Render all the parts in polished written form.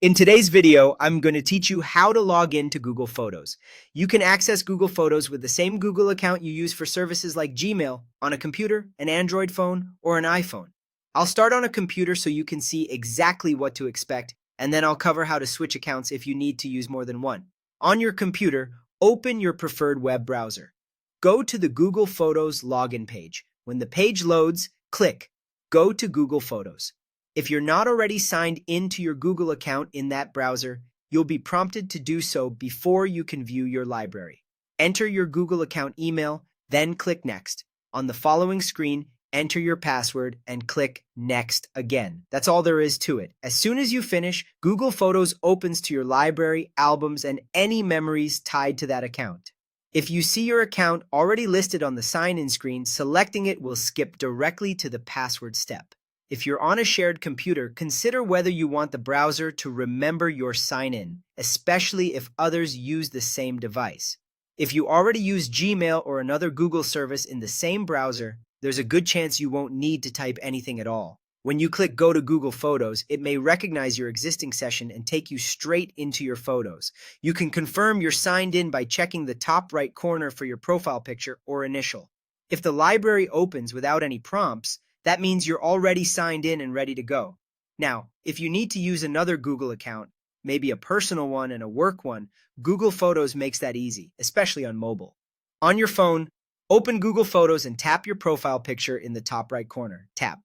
In today's video, I'm going to teach you how to log into Google Photos. You can access Google Photos with the same Google account you use for services like Gmail on a computer, an Android phone, or an iPhone. I'll start on a computer so you can see exactly what to expect, and then I'll cover how to switch accounts if you need to use more than one. On your computer, open your preferred web browser. Go to the Google Photos login page. When the page loads, click Go to Google Photos. If you're not already signed into your Google account in that browser, you'll be prompted to do so before you can view your library. Enter your Google account email, then click Next. On the following screen, enter your password and click Next again. That's all there is to it. As soon as you finish, Google Photos opens to your library, albums, and any memories tied to that account. If you see your account already listed on the sign-in screen, selecting it will skip directly to the password step. If you're on a shared computer, consider whether you want the browser to remember your sign-in, especially if others use the same device. If you already use Gmail or another Google service in the same browser, there's a good chance you won't need to type anything at all. When you click Go to Google Photos, it may recognize your existing session and take you straight into your photos. You can confirm you're signed in by checking the top right corner for your profile picture or initial. If the library opens without any prompts, that means you're already signed in and ready to go. Now, if you need to use another Google account, maybe a personal one and a work one, Google Photos makes that easy, especially on mobile. On your phone, open Google Photos and tap your profile picture in the top right corner. Tap.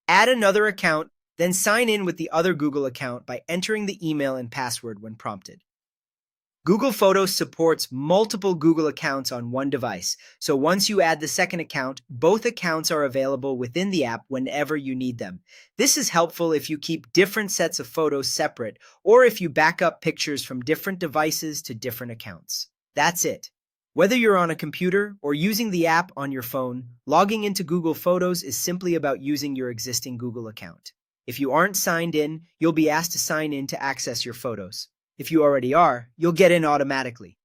Add another account, then sign in with the other Google account by entering the email and password when prompted. Google Photos supports multiple Google accounts on one device, so once you add the second account, both accounts are available within the app whenever you need them. This is helpful if you keep different sets of photos separate, or if you back up pictures from different devices to different accounts. That's it. Whether you're on a computer or using the app on your phone, logging into Google Photos is simply about using your existing Google account. If you aren't signed in, you'll be asked to sign in to access your photos. If you already are, you'll get in automatically.